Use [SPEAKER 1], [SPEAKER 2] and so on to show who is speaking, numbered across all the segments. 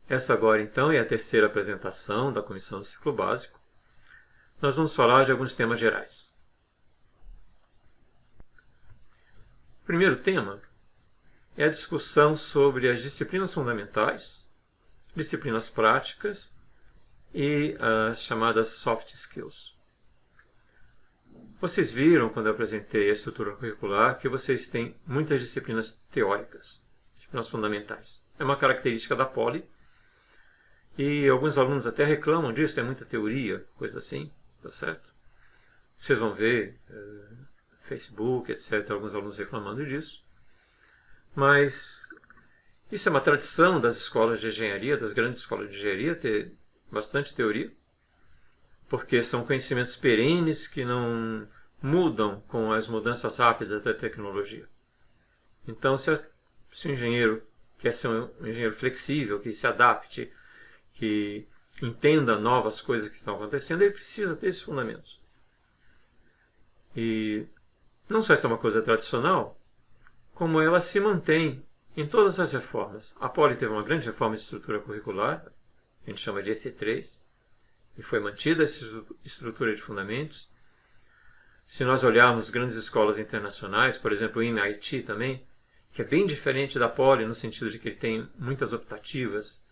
[SPEAKER 1] Essa agora, então, é a terceira apresentação da Comissão do Ciclo Básico. Nós vamos falar de alguns temas gerais. O primeiro tema é a discussão sobre as disciplinas fundamentais, disciplinas práticas e as chamadas soft skills. Vocês viram, quando eu apresentei a estrutura curricular, que vocês têm muitas disciplinas teóricas, disciplinas fundamentais. É uma característica da Poli, e alguns alunos até reclamam disso, é muita teoria, coisa assim, tá certo? Vocês vão ver, Facebook, etc., alguns alunos reclamando disso. Mas isso é uma tradição das escolas de engenharia, das grandes escolas de engenharia, ter bastante teoria, porque são conhecimentos perenes que não mudam com as mudanças rápidas da tecnologia. Então, se o engenheiro quer ser um engenheiro flexível, que se adapte, que entenda novas coisas que estão acontecendo, ele precisa ter esses fundamentos. E não só essa é uma coisa tradicional, como ela se mantém em todas as reformas. A Poli teve uma grande reforma de estrutura curricular, a gente chama de EC3, e foi mantida essa estrutura de fundamentos. Se nós olharmos grandes escolas internacionais, por exemplo o MIT também, que é bem diferente da Poli no sentido de que ele tem muitas optativas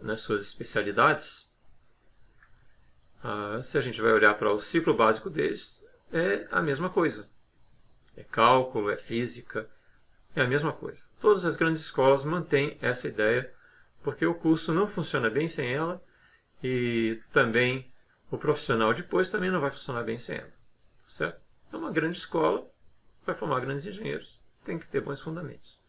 [SPEAKER 1] nas suas especialidades, se a gente vai olhar para o ciclo básico deles, é a mesma coisa. É cálculo, é física, é a mesma coisa. Todas as grandes escolas mantêm essa ideia, porque o curso não funciona bem sem ela, e também o profissional depois também não vai funcionar bem sem ela. Certo? É uma grande escola, vai formar grandes engenheiros, tem que ter bons fundamentos.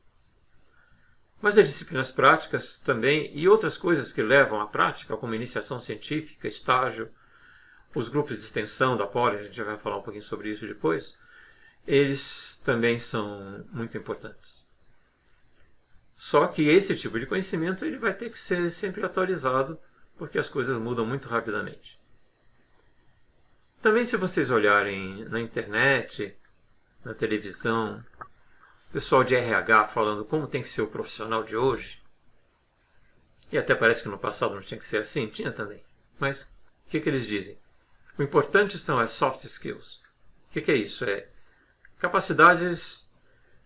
[SPEAKER 1] Mas as disciplinas práticas também, e outras coisas que levam à prática, como iniciação científica, estágio, os grupos de extensão da Poli, a gente já vai falar um pouquinho sobre isso depois, eles também são muito importantes. Só que esse tipo de conhecimento ele vai ter que ser sempre atualizado, porque as coisas mudam muito rapidamente. Também, se vocês olharem na internet, na televisão, pessoal de RH falando como tem que ser o profissional de hoje, e até parece que no passado não tinha que ser assim, tinha também. Mas o que eles dizem? O importante são as soft skills. O que é isso? É capacidades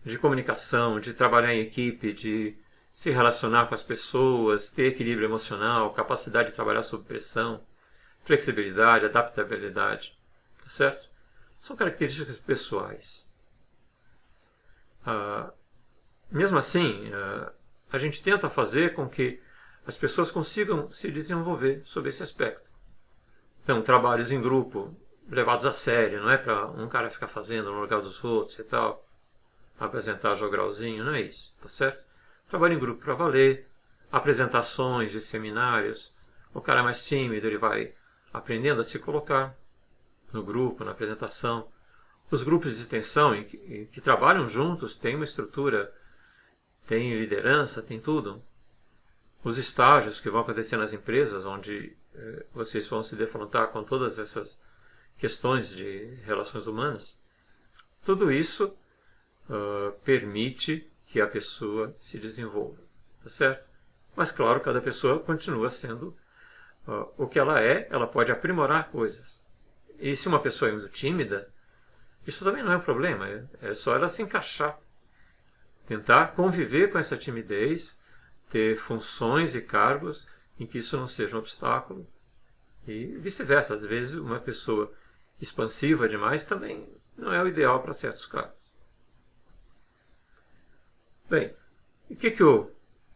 [SPEAKER 1] de comunicação, de trabalhar em equipe, de se relacionar com as pessoas, ter equilíbrio emocional, capacidade de trabalhar sob pressão, flexibilidade, adaptabilidade, tá certo? São características pessoais. Mesmo assim, a gente tenta fazer com que as pessoas consigam se desenvolver sobre esse aspecto. Então, trabalhos em grupo, levados a sério, não é para um cara ficar fazendo no lugar dos outros e tal, apresentar jogralzinho, não é isso, tá certo? Trabalho em grupo para valer, apresentações de seminários, o cara mais tímido, ele vai aprendendo a se colocar no grupo, na apresentação. Os grupos de extensão que trabalham juntos têm uma estrutura, têm liderança, tem tudo. Os estágios que vão acontecer nas empresas, onde vocês vão se defrontar com todas essas questões de relações humanas, tudo isso permite que a pessoa se desenvolva, tá certo? Mas claro, cada pessoa continua sendo o que ela é, ela pode aprimorar coisas. E se uma pessoa é muito tímida, isso também não é um problema, é só ela se encaixar, tentar conviver com essa timidez, ter funções e cargos em que isso não seja um obstáculo, e vice-versa. Às vezes uma pessoa expansiva demais também não é o ideal para certos cargos. Bem, o que o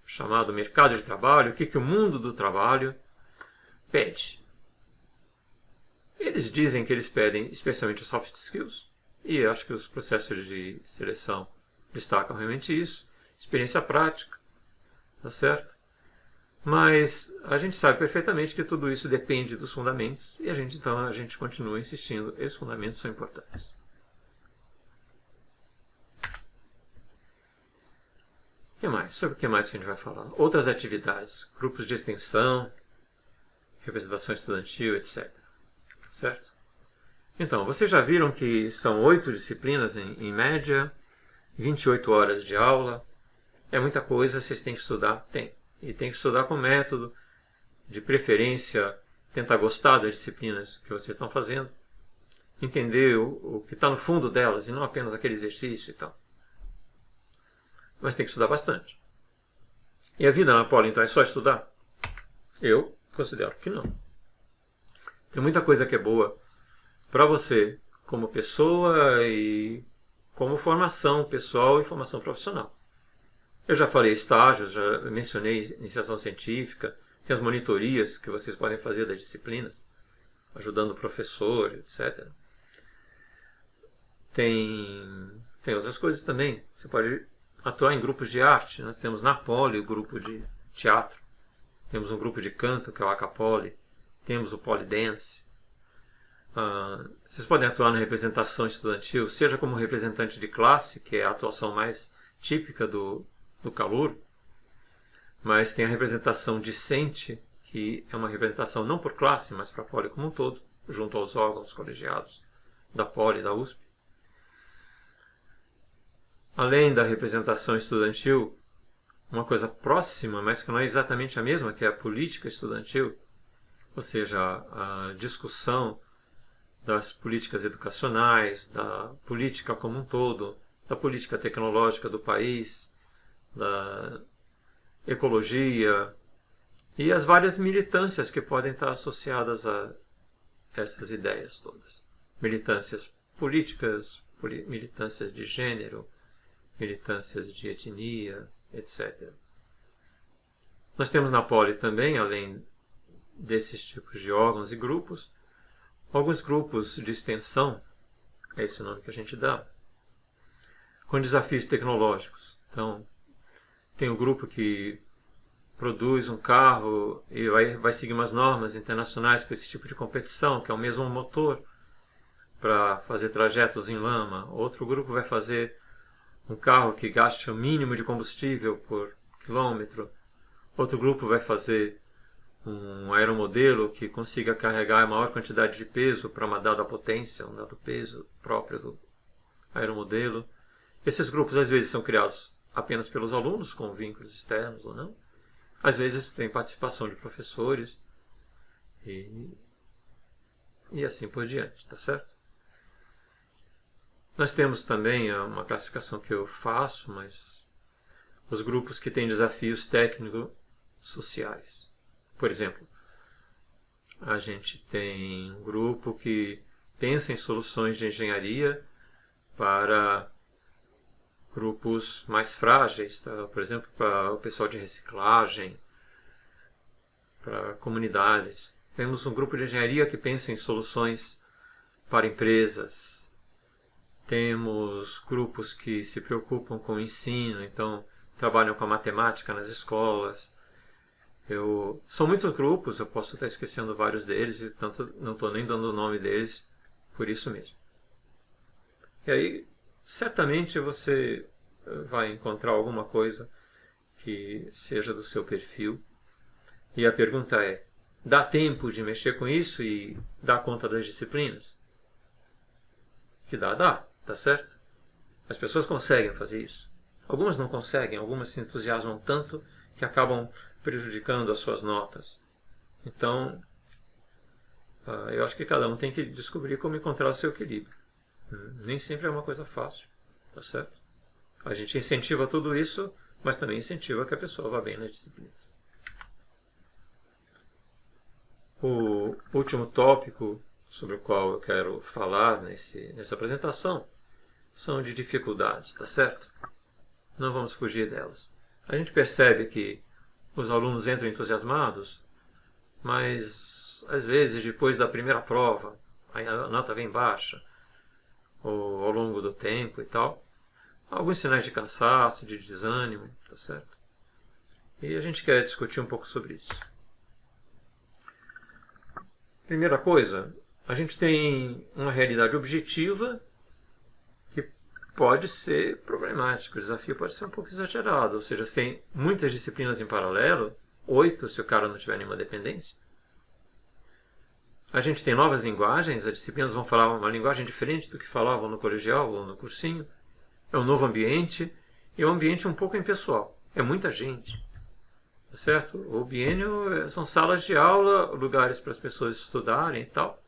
[SPEAKER 1] chamado mercado de trabalho, o que o mundo do trabalho pede? Eles dizem que eles pedem especialmente os soft skills, e acho que os processos de seleção destacam realmente isso, experiência prática, tá certo? Mas a gente sabe perfeitamente que tudo isso depende dos fundamentos, e então a gente continua insistindo, esses fundamentos são importantes. O que mais? Sobre o que mais que a gente vai falar? Outras atividades, grupos de extensão, representação estudantil, etc. Certo? Então, vocês já viram que são 8 disciplinas em média, 28 horas de aula. É muita coisa, vocês têm que estudar? Tem. e tem que estudar com método, de preferência tentar gostar das disciplinas que vocês estão fazendo, entender o que está no fundo delas e não apenas aquele exercício e tal. Mas tem que estudar bastante. E a vida na Poli, então, é só estudar? Eu considero que não. Tem muita coisa que é boa para você como pessoa e como formação pessoal e formação profissional. Eu já falei estágios, já mencionei iniciação científica, tem as monitorias que vocês podem fazer das disciplinas, ajudando o professor, etc. Tem outras coisas também. Você pode atuar em grupos de arte. Nós temos na Poli o grupo de teatro, temos um grupo de canto, que é o Acapoli, temos o Polidance. Vocês podem atuar na representação estudantil, seja como representante de classe, que é a atuação mais típica do calouro, mas tem a representação discente, que é uma representação não por classe, mas para a Poli como um todo, junto aos órgãos colegiados da Poli e da USP. Além da representação estudantil, uma coisa próxima, mas que não é exatamente a mesma, que é a política estudantil, ou seja, a discussão das políticas educacionais, da política como um todo, da política tecnológica do país, da ecologia e as várias militâncias que podem estar associadas a essas ideias todas. Militâncias políticas, militâncias de gênero, militâncias de etnia, etc. Nós temos na Poli também, além desses tipos de órgãos e grupos, alguns grupos de extensão, é esse o nome que a gente dá, com desafios tecnológicos. Então, tem um grupo que produz um carro e vai seguir umas normas internacionais para esse tipo de competição, que é o mesmo motor para fazer trajetos em lama. Outro grupo vai fazer um carro que gaste o mínimo de combustível por quilômetro. Outro grupo vai fazer um aeromodelo que consiga carregar a maior quantidade de peso para uma dada potência, um dado peso próprio do aeromodelo. Esses grupos às vezes são criados apenas pelos alunos, com vínculos externos ou não. Às vezes tem participação de professores e assim por diante, tá certo? Nós temos também uma classificação que eu faço, mas os grupos que têm desafios técnico-sociais. Por exemplo, a gente tem um grupo que pensa em soluções de engenharia para grupos mais frágeis, tá? Por exemplo, para o pessoal de reciclagem, para comunidades. Temos um grupo de engenharia que pensa em soluções para empresas. Temos grupos que se preocupam com o ensino, então trabalham com a matemática nas escolas. São muitos grupos, eu posso estar esquecendo vários deles, e tanto não estou nem dando o nome deles por isso mesmo. E aí, certamente você vai encontrar alguma coisa que seja do seu perfil. E a pergunta é, dá tempo de mexer com isso e dar conta das disciplinas? Que dá, tá certo? As pessoas conseguem fazer isso. Algumas não conseguem, algumas se entusiasmam tanto que acabam prejudicando as suas notas. Então, eu acho que cada um tem que descobrir como encontrar o seu equilíbrio. Nem sempre é uma coisa fácil, tá certo? A gente incentiva tudo isso, mas também incentiva que a pessoa vá bem nas disciplinas. O último tópico sobre o qual eu quero falar nessa apresentação são de dificuldades, tá certo? Não vamos fugir delas. A gente percebe que os alunos entram entusiasmados, mas às vezes depois da primeira prova a nota vem baixa, ou ao longo do tempo e tal. Alguns sinais de cansaço, de desânimo, tá certo? E a gente quer discutir um pouco sobre isso. Primeira coisa, a gente tem uma realidade objetiva que pode ser problemática. O desafio pode ser um pouco exagerado. Ou seja, você tem muitas disciplinas em paralelo, 8 se o cara não tiver nenhuma dependência. A gente tem novas linguagens, as disciplinas vão falar uma linguagem diferente do que falavam no colegial ou no cursinho. É um novo ambiente e é um ambiente um pouco impessoal. É muita gente. certo? O biênio são salas de aula, lugares para as pessoas estudarem e tal,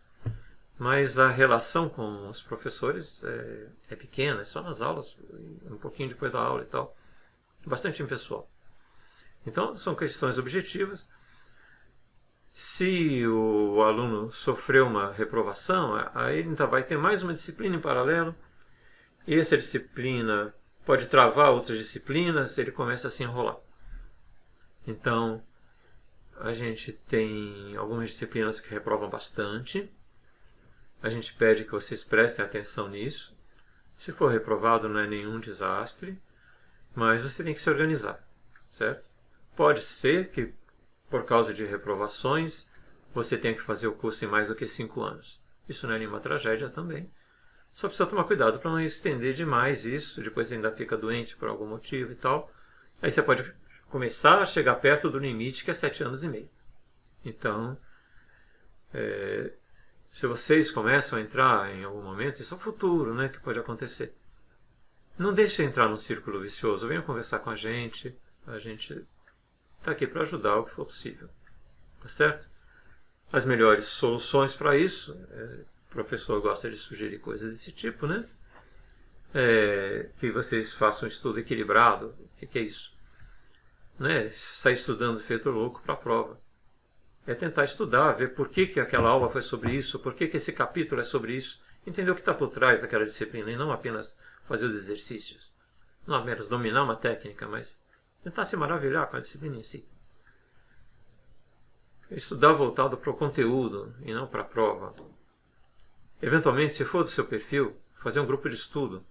[SPEAKER 1] mas a relação com os professores é pequena, é só nas aulas, um pouquinho depois da aula e tal, bastante impessoal. Então, são questões objetivas. Se o aluno sofreu uma reprovação, aí ele ainda vai ter mais uma disciplina em paralelo, e essa disciplina pode travar outras disciplinas, ele começa a se enrolar. Então, a gente tem algumas disciplinas que reprovam bastante. A gente pede que vocês prestem atenção nisso. Se for reprovado, não é nenhum desastre, mas você tem que se organizar, certo? Pode ser que, por causa de reprovações, você tenha que fazer o curso em mais do que 5 anos. Isso não é nenhuma tragédia também. Só precisa tomar cuidado para não estender demais isso, depois ainda fica doente por algum motivo e tal. Aí você pode começar a chegar perto do limite, que é 7 anos e meio. Então, se vocês começam a entrar em algum momento, isso é o futuro, né, que pode acontecer. Não deixe entrar num círculo vicioso, venha conversar com a gente está aqui para ajudar o que for possível. Tá certo? As melhores soluções para isso, o professor gosta de sugerir coisas desse tipo, né? Que vocês façam um estudo equilibrado. O que é isso? Não é sair estudando feito louco para a prova. É tentar estudar, ver por que aquela aula foi sobre isso, por que esse capítulo é sobre isso, entender o que está por trás daquela disciplina e não apenas fazer os exercícios. Não apenas dominar uma técnica, mas tentar se maravilhar com a disciplina em si. Estudar voltado para o conteúdo e não para a prova. Eventualmente, se for do seu perfil, fazer um grupo de estudo.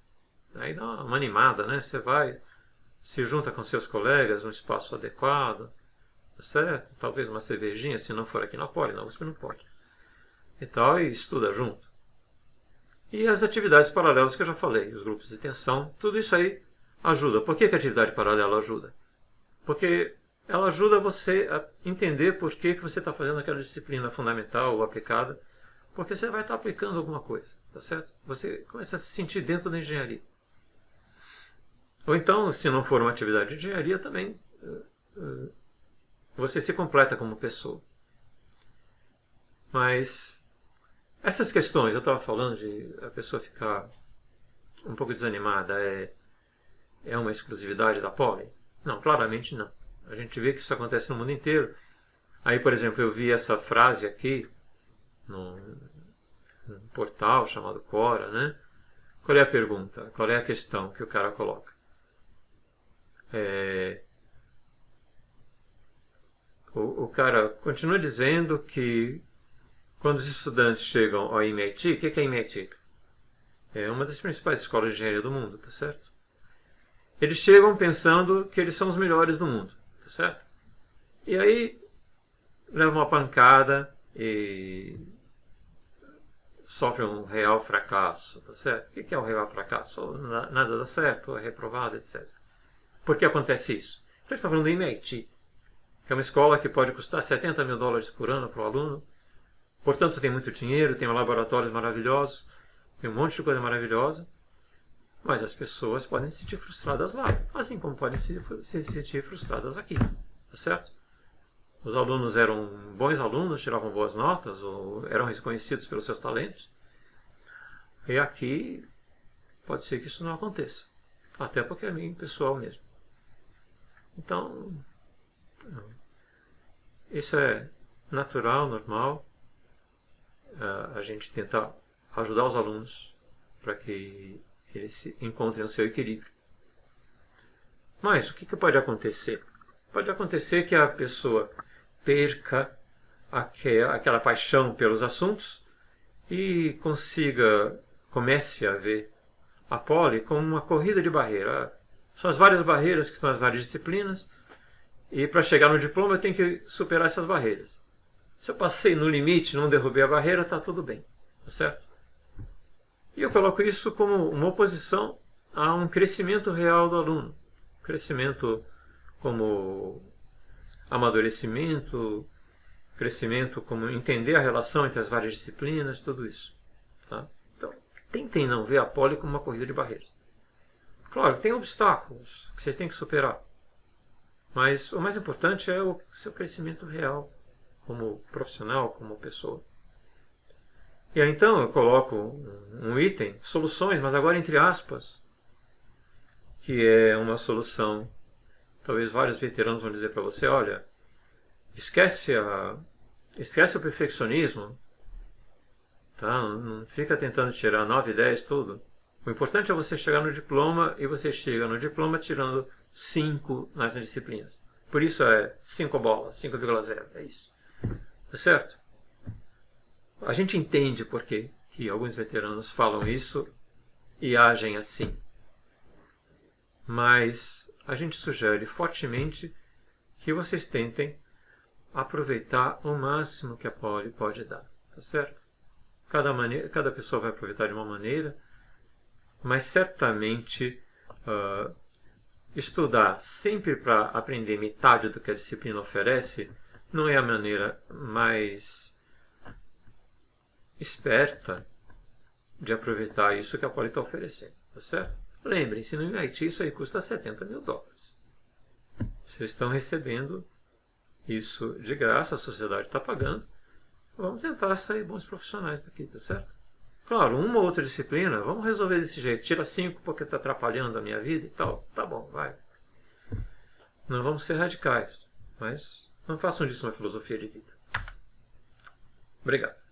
[SPEAKER 1] Aí dá uma animada, né? Você vai, se junta com seus colegas, um espaço adequado, tá certo? Talvez uma cervejinha, se não for aqui na Poli, na USP não pode. E tal, e estuda junto. E as atividades paralelas que eu já falei, os grupos de extensão, tudo isso aí ajuda. Por que a atividade paralela ajuda? Porque ela ajuda você a entender por que você está fazendo aquela disciplina fundamental ou aplicada, porque você vai estar aplicando alguma coisa, tá certo? Você começa a se sentir dentro da engenharia. Ou então, se não for uma atividade de engenharia, também você se completa como pessoa. Mas essas questões, eu estava falando de a pessoa ficar um pouco desanimada, é uma exclusividade da Poli? Não, claramente não. A gente vê que isso acontece no mundo inteiro. Aí, por exemplo, eu vi essa frase aqui num portal chamado Quora, né? Qual é a pergunta? Qual é a questão que o cara coloca? O cara continua dizendo que quando os estudantes chegam ao MIT, o que é MIT? É uma das principais escolas de engenharia do mundo, tá certo? Eles chegam pensando que eles são os melhores do mundo, tá certo? E aí levam uma pancada e sofrem um real fracasso, tá certo? O que é um real fracasso? Nada dá certo, é reprovado, etc. Por que acontece isso? Você está falando do MIT, que é uma escola que pode custar $70 mil por ano para o aluno, portanto tem muito dinheiro, tem laboratórios maravilhosos, tem um monte de coisa maravilhosa, mas as pessoas podem se sentir frustradas lá, assim como podem se sentir frustradas aqui, tá certo? Os alunos eram bons alunos, tiravam boas notas, ou eram reconhecidos pelos seus talentos, e aqui pode ser que isso não aconteça, até porque é meio pessoal mesmo. Então, isso é natural, normal. A gente tenta ajudar os alunos para que eles encontrem o seu equilíbrio. Mas o que pode acontecer? Pode acontecer que a pessoa perca aquela paixão pelos assuntos e comece a ver a Poli como uma corrida de barreira. São as várias barreiras que estão as várias disciplinas, e para chegar no diploma eu tenho que superar essas barreiras. Se eu passei no limite, não derrubei a barreira, está tudo bem, tá certo? E eu coloco isso como uma oposição a um crescimento real do aluno. Crescimento como amadurecimento, crescimento como entender a relação entre as várias disciplinas, tudo isso. Tá? Então, tentem não ver a Poli como uma corrida de barreiras. Claro, tem obstáculos que vocês têm que superar. Mas o mais importante é o seu crescimento real, como profissional, como pessoa. E aí então eu coloco um item, soluções, mas agora entre aspas, que é uma solução. Talvez vários veteranos vão dizer para você, olha, esquece o perfeccionismo, tá? Não fica tentando tirar 9, 10, tudo. O importante é você chegar no diploma e você chega no diploma tirando 5 nas disciplinas. Por isso é 5 bolas, 5,0, é isso. Tá certo? A gente entende por que alguns veteranos falam isso e agem assim. Mas a gente sugere fortemente que vocês tentem aproveitar o máximo que a Poli pode dar. Tá certo? Cada pessoa vai aproveitar de uma maneira, mas certamente estudar sempre para aprender metade do que a disciplina oferece não é a maneira mais esperta de aproveitar isso que a Poli está oferecendo, tá certo? Lembrem-se, no MIT isso aí custa $70 mil. Vocês estão recebendo isso de graça, a sociedade está pagando. Vamos tentar sair bons profissionais daqui, tá certo? Claro, uma ou outra disciplina, vamos resolver desse jeito. Tira 5 porque está atrapalhando a minha vida e tal. Tá bom, vai. Não vamos ser radicais, mas não façam disso uma filosofia de vida. Obrigado.